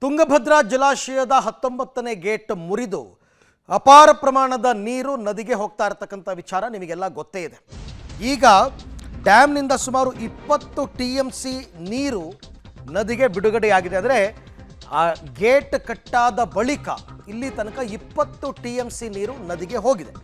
ತುಂಗಭದ್ರಾ ಜಲಾಶಯದ 19ನೇ ಗೇಟ್ ಮುರಿದು ಅಪಾರ ಪ್ರಮಾಣದ ನೀರು ನದಿಗೆ ಹೋಗ್ತಾ ಇರತಕ್ಕಂಥ ವಿಚಾರ ನಿಮಗೆಲ್ಲ ಗೊತ್ತೇ ಇದೆ. ಈಗ ಡ್ಯಾಮ್ನಿಂದ ಸುಮಾರು 20 TMC ನೀರು ನದಿಗೆ ಬಿಡುಗಡೆಯಾಗಿದೆ. ಅಂದರೆ ಆ ಗೇಟ್ ಕಟ್ಟಾದ ಬಳಿಕ ಇಲ್ಲಿ ತನಕ 20 TMC ನೀರು ನದಿಗೆ ಹೋಗಿದೆ.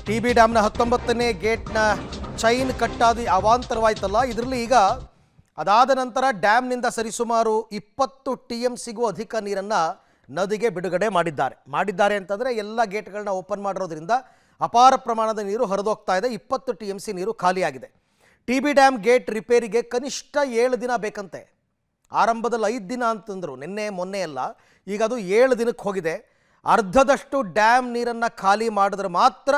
TB ಡ್ಯಾಮ್ನ 19ನೇ ಗೇಟ್ನ ಚೈನ್ ಕಟ್ಟಾದ ಅವಾಂತರವಾಯ್ತಲ್ಲ, ಇದರಲ್ಲಿ ಈಗ ಅದಾದ ನಂತರ ಡ್ಯಾಮ್ನಿಂದ ಸರಿಸುಮಾರು 20 TMCಗೂ ಅಧಿಕ ನೀರನ್ನು ನದಿಗೆ ಬಿಡುಗಡೆ ಮಾಡಿದ್ದಾರೆ ಅಂತಂದರೆ ಎಲ್ಲ ಗೇಟ್ಗಳನ್ನ ಓಪನ್ ಮಾಡಿರೋದ್ರಿಂದ ಅಪಾರ ಪ್ರಮಾಣದ ನೀರು ಹರಿದೋಗ್ತಾ ಇದೆ. 20 TMC ನೀರು ಖಾಲಿಯಾಗಿದೆ. TB ಡ್ಯಾಮ್ ಗೇಟ್ ರಿಪೇರಿಗೆ ಕನಿಷ್ಠ 7 ದಿನ ಬೇಕಂತೆ. ಆರಂಭದಲ್ಲಿ 5 ದಿನ ಅಂತಂದರು, ನಿನ್ನೆ ಮೊನ್ನೆ ಎಲ್ಲ, ಈಗ ಅದು 7 ದಿನಕ್ಕೆ ಹೋಗಿದೆ. ಅರ್ಧದಷ್ಟು ಡ್ಯಾಮ್ ನೀರನ್ನು ಖಾಲಿ ಮಾಡಿದ್ರೆ ಮಾತ್ರ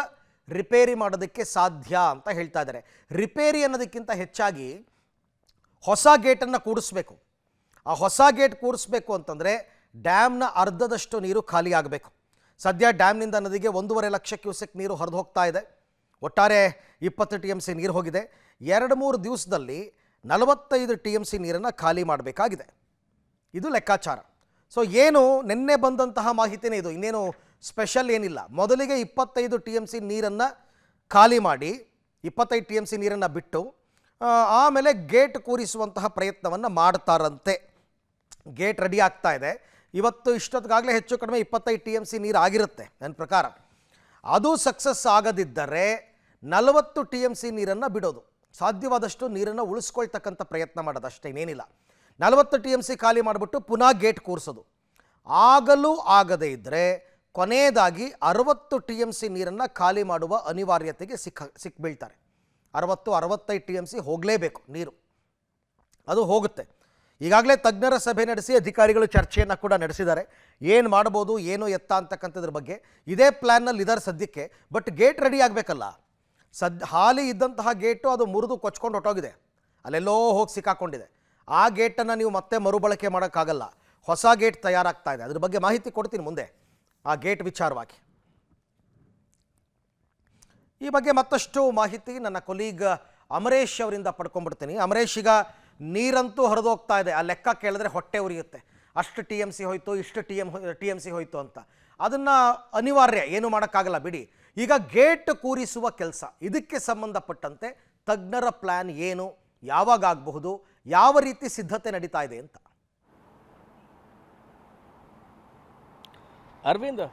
ರಿಪೇರಿ ಮಾಡೋದಕ್ಕೆ ಸಾಧ್ಯ ಅಂತ ಹೇಳ್ತಾ ಇದ್ದಾರೆ. ರಿಪೇರಿ ಅನ್ನೋದಕ್ಕಿಂತ ಹೆಚ್ಚಾಗಿ ಹೊಸ ಗೇಟನ್ನು ಕೂಡಿಸ್ಬೇಕು. ಆ ಹೊಸ ಗೇಟ್ ಕೂಡಿಸ್ಬೇಕು ಅಂತಂದರೆ ಡ್ಯಾಮ್ನ ಅರ್ಧದಷ್ಟು ನೀರು ಖಾಲಿ ಆಗಬೇಕು. ಸದ್ಯ ಡ್ಯಾಮ್ನಿಂದ ನದಿಗೆ 1.5 ಲಕ್ಷ ಕ್ಯೂಸೆಕ್ ನೀರು ಹರಿದು ಹೋಗ್ತಾ ಇದೆ. ಒಟ್ಟಾರೆ 20 TMC ನೀರು ಹೋಗಿದೆ. 2-3 ದಿವಸದಲ್ಲಿ 45 TMC ನೀರನ್ನು ಖಾಲಿ ಮಾಡಬೇಕಾಗಿದೆ. ಇದು ಲೆಕ್ಕಾಚಾರ. ಸೊ ಏನು ನಿನ್ನೆ ಬಂದಂತಹ ಮಾಹಿತಿನೇ ಇದು, ಇನ್ನೇನು ಸ್ಪೆಷಲ್ ಏನಿಲ್ಲ. ಮೊದಲಿಗೆ 25 TMC ನೀರನ್ನು ಖಾಲಿ ಮಾಡಿ 25 TMC ನೀರನ್ನು ಬಿಟ್ಟು ಆಮೇಲೆ ಗೇಟ್ ಕೂರಿಸುವಂತಹ ಪ್ರಯತ್ನವನ್ನು ಮಾಡ್ತಾರಂತೆ. ಗೇಟ್ ರೆಡಿ ಆಗ್ತಾ ಇದೆ. ಇವತ್ತು ಇಷ್ಟೊತ್ತಿಗಾಗಲೇ ಹೆಚ್ಚು ಕಡಿಮೆ 25 TMC ನೀರು ಆಗಿರುತ್ತೆ ನನ್ನ ಪ್ರಕಾರ. ಅದು ಸಕ್ಸಸ್ ಆಗದಿದ್ದರೆ 40 TMC ನೀರನ್ನು ಬಿಡೋದು, ಸಾಧ್ಯವಾದಷ್ಟು ನೀರನ್ನು ಉಳಿಸ್ಕೊಳ್ತಕ್ಕಂಥ ಪ್ರಯತ್ನ ಮಾಡೋದು, ಅಷ್ಟೇ, ಇನ್ನೇನಿಲ್ಲ. 40 TMC ಖಾಲಿ ಮಾಡಿಬಿಟ್ಟು ಪುನಃ ಗೇಟ್ ಕೂರಿಸೋದು. ಆಗಲೂ ಆಗದೇ ಇದ್ದರೆ ಕೊನೆಯದಾಗಿ 60 TMC ನೀರನ್ನು ಖಾಲಿ ಮಾಡುವ ಅನಿವಾರ್ಯತೆಗೆ ಸಿಕ್ಬೀಳ್ತಾರೆ. 60-65 TMC ಹೋಗಲೇಬೇಕು ನೀರು, ಅದು ಹೋಗುತ್ತೆ. ಈಗಾಗಲೇ ತಜ್ಞರ ಸಭೆ ನಡೆಸಿ ಅಧಿಕಾರಿಗಳು ಚರ್ಚೆಯನ್ನು ಕೂಡ ನಡೆಸಿದ್ದಾರೆ. ಏನು ಮಾಡ್ಬೋದು, ಏನು ಎತ್ತ ಅಂತಕ್ಕಂಥದ್ರ ಬಗ್ಗೆ ಇದೇ ಪ್ಲ್ಯಾನ್ನಲ್ಲಿ ಇದ್ದಾರೆ ಸದ್ಯಕ್ಕೆ. ಬಟ್ ಗೇಟ್ ರೆಡಿ ಆಗಬೇಕಲ್ಲ. ಹಾಲಿ ಇದ್ದಂತಹ ಗೇಟು ಅದು ಮುರಿದು ಕೊಚ್ಕೊಂಡು ಹೊಟ್ಟೋಗಿದೆ, ಅಲ್ಲೆಲ್ಲೋ ಹೋಗಿ ಸಿಕ್ಕಾಕೊಂಡಿದೆ. ಆ ಗೇಟನ್ನು ನೀವು ಮತ್ತೆ ಮರುಬಳಕೆ ಮಾಡೋಕ್ಕಾಗಲ್ಲ. ಹೊಸ ಗೇಟ್ ತಯಾರಾಗ್ತಾ ಇದೆ. ಅದ್ರ ಬಗ್ಗೆ ಮಾಹಿತಿ ಕೊಡ್ತೀನಿ ಮುಂದೆ, ಆ ಗೇಟ್ ವಿಚಾರವಾಗಿ. ಈ ಬಗ್ಗೆ ಮತ್ತಷ್ಟು ಮಾಹಿತಿ ನನ್ನ ಕೊಲೀಗ್ ಅಮರೇಶ್ ಅವರಿಂದ ಪಡ್ಕೊಂಡ್ಬಿಡ್ತೀನಿ. ಅಮರೇಶ್, ಈಗ ನೀರಂತೂ ಹರಿದೋಗ್ತಾ ಇದೆ. ಆ ಲೆಕ್ಕ ಕೇಳಿದ್ರೆ ಹೊಟ್ಟೆ ಉರಿಯುತ್ತೆ. ಅಷ್ಟು TMC ಹೋಯ್ತು, ಇಷ್ಟು TMC ಹೋಯ್ತು ಅಂತ. ಅದನ್ನು ಅನಿವಾರ್ಯ, ಏನು ಮಾಡೋಕ್ಕಾಗಲ್ಲ ಬಿಡಿ. ಈಗ ಗೇಟ್ ಕೂರಿಸುವ ಕೆಲಸ, ಇದಕ್ಕೆ ಸಂಬಂಧಪಟ್ಟಂತೆ ತಜ್ಞರ ಪ್ಲ್ಯಾನ್ ಏನು, ಯಾವಾಗ ಆಗಬಹುದು, ಯಾವ ರೀತಿ ಸಿದ್ಧತೆ ನಡೀತಾ ಇದೆ ಅಂತ? ಅರವಿಂದ್,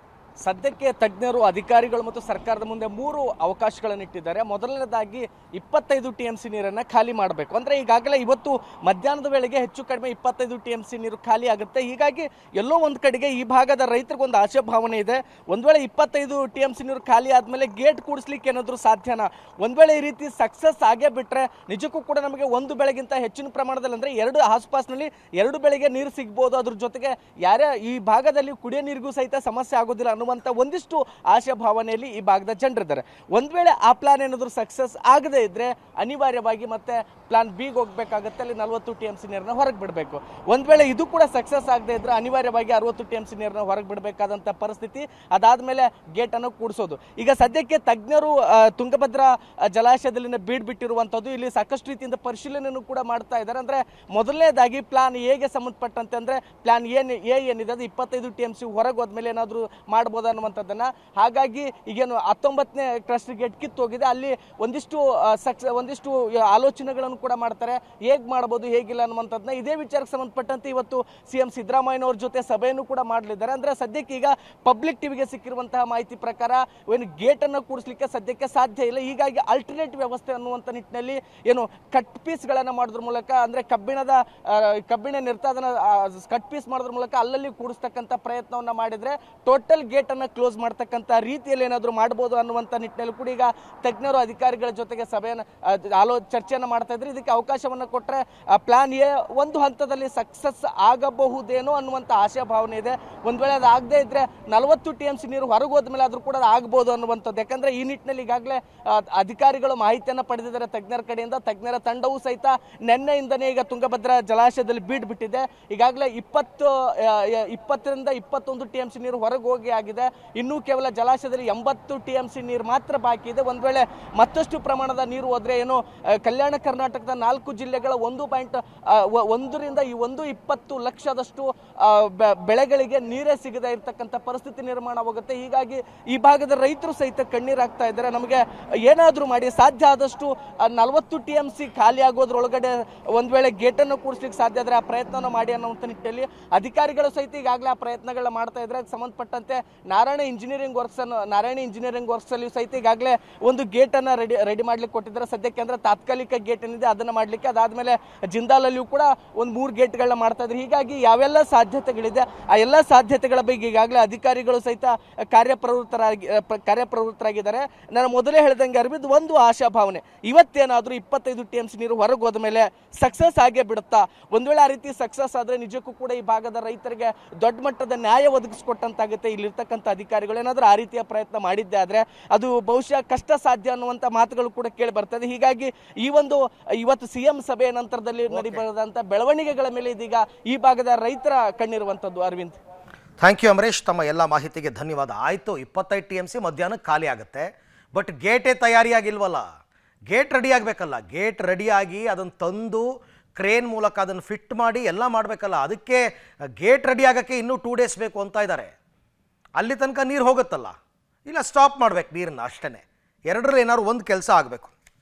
ಸದ್ಯಕ್ಕೆ ತಜ್ಞರು, ಅಧಿಕಾರಿಗಳು ಮತ್ತು ಸರ್ಕಾರದ ಮುಂದೆ 3 ಅವಕಾಶಗಳನ್ನು ಇಟ್ಟಿದ್ದಾರೆ. ಮೊದಲನೇದಾಗಿ 25 TMC ನೀರನ್ನು ಖಾಲಿ ಮಾಡಬೇಕು. ಅಂದರೆ ಈಗಾಗಲೇ ಇವತ್ತು ಮಧ್ಯಾಹ್ನದ ವೇಳೆಗೆ ಹೆಚ್ಚು ಕಡಿಮೆ 25 TMC ನೀರು ಖಾಲಿ ಆಗುತ್ತೆ. ಹೀಗಾಗಿ ಎಲ್ಲೋ ಒಂದು ಕಡೆಗೆ ಈ ಭಾಗದ ರೈತರಿಗೊಂದು ಆಶೆ ಭಾವನೆ ಇದೆ. ಒಂದು ವೇಳೆ 25 TMC ನೀರು ಖಾಲಿ ಆದಮೇಲೆ ಗೇಟ್ ಕೂಡಿಸ್ಲಿಕ್ಕೆ ಏನಾದರೂ ಸಾಧ್ಯನಾ? ಒಂದು ವೇಳೆ ಈ ರೀತಿ ಸಕ್ಸಸ್ ಆಗೇ ಬಿಟ್ಟರೆ ನಿಜಕ್ಕೂ ಕೂಡ ನಮಗೆ ಒಂದು ಬೆಳೆಗಿಂತ ಹೆಚ್ಚಿನ ಪ್ರಮಾಣದಲ್ಲಿ, ಅಂದರೆ 2 ಆಸ್ಪಾಸ್ನಲ್ಲಿ 2 ಬೆಳೆಗೆ ನೀರು ಸಿಗ್ಬೋದು. ಅದ್ರ ಜೊತೆಗೆ ಯಾರೇ ಈ ಭಾಗದಲ್ಲಿ ಕುಡಿಯೋ ನೀರಿಗೂ ಸಹಿತ ಸಮಸ್ಯೆ ಆಗೋದಿಲ್ಲ ಅನ್ನುವಂಥ ಒಂದಿಷ್ಟು ಆಶಾ ಭಾವನೆಯಲ್ಲಿ ಈ ಭಾಗದ ಜನರಿದ್ದಾರೆ. ಒಂದು ವೇಳೆ ಆ ಪ್ಲಾನ್ ಏನಾದರೂ ಸಕ್ಸಸ್ ಆಗದೇ ಇದ್ರೆ ಅನಿವಾರ್ಯವಾಗಿ ಮತ್ತೆ ಪ್ಲಾನ್ ಬಿಗೆ ಹೋಗಬೇಕಾಗುತ್ತೆ. ಅಲ್ಲಿ 40 TMC ನೀರನ್ನ ಹೊರಗೆ ಬಿಡಬೇಕು. ಒಂದು ವೇಳೆ ಇದು ಕೂಡ ಸಕ್ಸಸ್ ಆಗದೇ ಇದ್ರೆ ಅನಿವಾರ್ಯವಾಗಿ 60 TMC ನೀರನ್ನ ಹೊರಗೆ ಬಿಡಬೇಕಾದಂಥ ಪರಿಸ್ಥಿತಿ. ಅದಾದಮೇಲೆ ಗೇಟನ್ನು ಕೂಡಿಸೋದು. ಈಗ ಸದ್ಯಕ್ಕೆ ತಜ್ಞರು ತುಂಗಭದ್ರಾ ಜಲಾಶಯದಲ್ಲಿನ ಬೀಡ್ ಬಿಟ್ಟಿರುವಂಥದ್ದು, ಇಲ್ಲಿ ಸಾಕಷ್ಟು ರೀತಿಯಿಂದ ಪರಿಶೀಲನೆಯನ್ನು ಕೂಡ ಮಾಡ್ತಾ ಇದ್ದಾರೆ. ಅಂದರೆ ಮೊದಲನೇದಾಗಿ ಪ್ಲಾನ್ ಎಗೆ ಸಂಬಂಧಪಟ್ಟಂತೆ, ಅಂದರೆ ಪ್ಲಾನ್ ಏನಿದೆ ಅದು 25 TMC ಹೊರಗೆ ಹೋದ್ಮೇಲೆ ಏನಾದರೂ ಮಾಡ್ಬೋದು ಅನ್ನುವಂಥದ್ದನ್ನು. ಹಾಗಾಗಿ ಈಗೇನು 19ನೇ ಕ್ರಸ್ಟ್ ಗೇಟ್ ಕಿತ್ತೋಗಿದೆ, ಅಲ್ಲಿ ಒಂದಿಷ್ಟು ಆಲೋಚನೆಗಳನ್ನು ಕೂಡ ಮಾಡ್ತಾರೆ. ಹೇಗೆ ಮಾಡ್ಬೋದು, ಹೇಗಿಲ್ಲ ಅನ್ನುವಂಥದ್ದನ್ನ. ಇದೇ ವಿಚಾರಕ್ಕೆ ಸಂಬಂಧಪಟ್ಟಂತೆ ಇವತ್ತು CM ಸಿದ್ದರಾಮಯ್ಯನವ್ರ ಜೊತೆ ಸಭೆಯನ್ನು ಕೂಡ ಮಾಡಲಿದ್ದಾರೆ. ಅಂದರೆ ಸದ್ಯಕ್ಕೆ ಈಗ ಪಬ್ಲಿಕ್ ಟಿವಿಗೆ ಸಿಕ್ಕಿರುವಂತಹ ಮಾಹಿತಿ ಪ್ರಕಾರ ಏನು ಗೇಟನ್ನು ಕೂಡಿಸ್ಲಿಕ್ಕೆ ಸದ್ಯಕ್ಕೆ ಸಾಧ್ಯ ಇಲ್ಲ. ಹೀಗಾಗಿ ಆಲ್ಟರ್ನೇಟ್ ವ್ಯವಸ್ಥೆ ಅನ್ನುವಂಥ ನಿಟ್ಟಿನಲ್ಲಿ ಏನು ಕಟ್ ಪೀಸ್ಗಳನ್ನು ಮಾಡೋದ್ರ ಮೂಲಕ, ಅಂದರೆ ಕಬ್ಬಿಣ ನಿರ್ತಾದನ ಕಟ್ ಪೀಸ್ ಮಾಡೋದ್ರ ಮೂಲಕ ಅಲ್ಲಲ್ಲಿ ಕೂಡಿಸ್ತಕ್ಕಂಥ ಪ್ರಯತ್ನವನ್ನು ಮಾಡಿದರೆ ಟೋಟಲ್ ಗೇಟನ್ನು ಕ್ಲೋಸ್ ಮಾಡ್ತಕ್ಕಂಥ ರೀತಿಯಲ್ಲಿ ಏನಾದರೂ ಮಾಡ್ಬೋದು ಅನ್ನುವಂಥ ನಿಟ್ಟಿನಲ್ಲಿ ಕೂಡ ಈಗ ತಜ್ಞರು ಅಧಿಕಾರಿಗಳ ಜೊತೆಗೆ ಸಭೆಯನ್ನು ಚರ್ಚೆಯನ್ನು ಮಾಡ್ತಾ ಇದ್ದಾರೆ. ಇದಕ್ಕೆ ಅವಕಾಶವನ್ನು ಕೊಟ್ಟರೆ ಪ್ಲಾನ್ ಎ ಒಂದು ಹಂತದಲ್ಲಿ ಸಕ್ಸಸ್ ಆಗಬಹುದೇನೋ ಅನ್ನುವಂಥ ಆಶಾಭಾವನೆ ಇದೆ. ಒಂದು ವೇಳೆ ಅದು ಆಗದೇ ಇದ್ರೆ 40 TMC ನೀರು ಹೊರಗೆ ಹೋದ್ಮೇಲೆ ಆದರೂ ಕೂಡ ಅದು ಆಗ್ಬೋದು ಅನ್ನುವಂಥದ್ದು. ಯಾಕಂದ್ರೆ ಈ ನಿಟ್ಟಿನಲ್ಲಿ ಈಗಾಗಲೇ ಅಧಿಕಾರಿಗಳು ಮಾಹಿತಿಯನ್ನು ಪಡೆದಿದ್ದಾರೆ ತಜ್ಞರ ಕಡೆಯಿಂದ. ತಜ್ಞರ ತಂಡವೂ ಸಹಿತ ನಿನ್ನೆಯಿಂದನೇ ಈಗ ತುಂಗಭದ್ರಾ ಜಲಾಶಯದಲ್ಲಿ ಬೀಡ್ ಬಿಟ್ಟಿದೆ. ಈಗಾಗಲೇ 20ರಿಂದ 21 TMC ನೀರು ಹೊರಗೆ ಹೋಗಿ ಆಗಿದೆ. ಇನ್ನೂ ಕೇವಲ ಜಲಾಶಯದಲ್ಲಿ 80 TMC ನೀರು ಮಾತ್ರ ಬಾಕಿ ಇದೆ. ಒಂದು ವೇಳೆ ಮತ್ತಷ್ಟು ಪ್ರಮಾಣದ ನೀರು ಹೋದ್ರೆ ಏನು ಕಲ್ಯಾಣ ಕರ್ನಾಟಕದ 4 ಜಿಲ್ಲೆಗಳ 1.1ರಿಂದ 1.20 ಲಕ್ಷದಷ್ಟು ಬೆಳೆಗಳಿಗೆ ನೀರೇ ಸಿಗದೇ ಇರತಕ್ಕಂಥ ಪರಿಸ್ಥಿತಿ ನಿರ್ಮಾಣವಾಗುತ್ತೆ. ಹೀಗಾಗಿ ಈ ಭಾಗದ ರೈತರು ಸಹಿತ ಕಣ್ಣೀರಾಗ್ತಾ ಇದ್ದಾರೆ. ನಮಗೆ ಏನಾದರೂ ಮಾಡಿ ಸಾಧ್ಯ ಆದಷ್ಟು 40 TMC ಖಾಲಿ ಆಗೋದ್ರೊಳಗಡೆ ಒಂದು ವೇಳೆ ಗೇಟನ್ನು ಕೂಡಿಸ್ಲಿಕ್ಕೆ ಸಾಧ್ಯ ಆದರೆ ಆ ಪ್ರಯತ್ನವನ್ನು ಮಾಡಿ ಅನ್ನುವಂಥ ನಿಟ್ಟಿನಲ್ಲಿ ಅಧಿಕಾರಿಗಳು ಸಹಿತ ಈಗಾಗಲೇ ಆ ಪ್ರಯತ್ನಗಳನ್ನ ಮಾಡ್ತಾ ಇದ್ದಾರೆ. ಅದಕ್ಕೆ ಸಂಬಂಧಪಟ್ಟಂತೆ ನಾರಾಯಣ ಇಂಜಿನಿಯರಿಂಗ್ ವರ್ಕ್ಸ್ ಅಲ್ಲಿ ಸಹಿತ ಈಗಾಗಲೇ ಒಂದು ಗೇಟ್ ಅನ್ನ ರೆಡಿ ಮಾಡ್ಲಿಕ್ಕೆ ಕೊಟ್ಟಿದ್ದಾರೆ ಸದ್ಯಕ್ಕೆ. ಅಂದ್ರೆ ತಾತ್ಕಾಲಿಕ ಗೇಟ್ ಏನಿದೆ ಅದನ್ನ ಮಾಡ್ಲಿಕ್ಕೆ, ಅದಾದ್ಮೇಲೆ ಜಿಂದಾಲಲ್ಲಿಯೂ ಕೂಡ ಒಂದು 3 ಗೇಟ್ಗಳನ್ನ ಮಾಡ್ತಾ ಇದ್ದಾರೆ. ಹೀಗಾಗಿ ಯಾವೆಲ್ಲ ಸಾಧ್ಯತೆಗಳಿದೆ ಆ ಎಲ್ಲ ಸಾಧ್ಯತೆಗಳ ಬಗ್ಗೆ ಈಗಾಗಲೇ ಅಧಿಕಾರಿಗಳು ಸಹಿತ ಕಾರ್ಯಪ್ರವೃತ್ತರಾಗಿದ್ದಾರೆ. ನಾನು ಮೊದಲೇ ಹೇಳಿದಂಗೆ ಅರವಿಂದ್, ಒಂದು ಆಶಾಭಾವನೆ, ಇವತ್ತೇನಾದ್ರೂ 25 TMC ನೀರು ಹೊರಗೆ ಹೋದ ಮೇಲೆ ಸಕ್ಸಸ್ ಆಗೇ ಬಿಡುತ್ತಾ? ಒಂದ್ ವೇಳೆ ಆ ರೀತಿ ಸಕ್ಸಸ್ ಆದ್ರೆ ನಿಜಕ್ಕೂ ಕೂಡ ಈ ಭಾಗದ ರೈತರಿಗೆ ದೊಡ್ಡ ಮಟ್ಟದ ನ್ಯಾಯ ಒದಗಿಸ್ಕೊಟ್ಟಂತಾಗುತ್ತೆ. ಇಲ್ಲಿರ್ತಕ್ಕಂಥ ಅಧಿಕಾರಿಗಳು ಏನಾದ್ರೂ ಆ ರೀತಿಯ ಪ್ರಯತ್ನ ಮಾಡಿದ್ದೆ ಆದ್ರೆ ಅದು ಬಹುಶಃ ಕಷ್ಟ ಸಾಧ್ಯ ಅನ್ನುವಂಥ ಮಾತುಗಳು ಕೂಡ ಕೇಳಿ ಬರ್ತದೆ. ಹೀಗಾಗಿ ಇವತ್ತು CM ಸಭೆಯ ನಂತರದಲ್ಲಿ ನಡೀಬರದಂತ ಬೆಳವಣಿಗೆಗಳ ಮೇಲೆ ಇದೀಗ ಈ ಭಾಗದ ರೈತರ ಕಣ್ಣಿರುವಂಥದ್ದು. ಅರವಿಂದ್, ಥ್ಯಾಂಕ್ ಯು ಅಮರೇಶ್, ತಮ್ಮ ಎಲ್ಲ ಮಾಹಿತಿಗೆ ಧನ್ಯವಾದ. ಆಯಿತು, 25 TMC ಮಧ್ಯಾಹ್ನಕ್ಕೆ ಖಾಲಿ ಆಗುತ್ತೆ, ಬಟ್ ಗೇಟೇ ತಯಾರಿಯಾಗಿಲ್ವಲ್ಲ. ಗೇಟ್ ರೆಡಿ ಆಗಬೇಕಲ್ಲ. ಗೇಟ್ ರೆಡಿಯಾಗಿ ಅದನ್ನು ತಂದು ಕ್ರೇನ್ ಮೂಲಕ ಅದನ್ನು ಫಿಟ್ ಮಾಡಿ ಎಲ್ಲ ಮಾಡಬೇಕಲ್ಲ. ಅದಕ್ಕೆ ಗೇಟ್ ರೆಡಿ ಆಗೋಕ್ಕೆ ಇನ್ನೂ 2 ಡೇಸ್ ಬೇಕು ಅಂತ ಇದ್ದಾರೆ. ಅಲ್ಲಿ ತನಕ ನೀರು ಹೋಗುತ್ತಲ್ಲ, ಇಲ್ಲ ಸ್ಟಾಪ್ ಮಾಡಬೇಕು ನೀರನ್ನು, ಅಷ್ಟೇ. ಎರಡರಲ್ಲಿ ಏನಾದ್ರು ಒಂದು ಕೆಲಸ ಆಗಬೇಕು.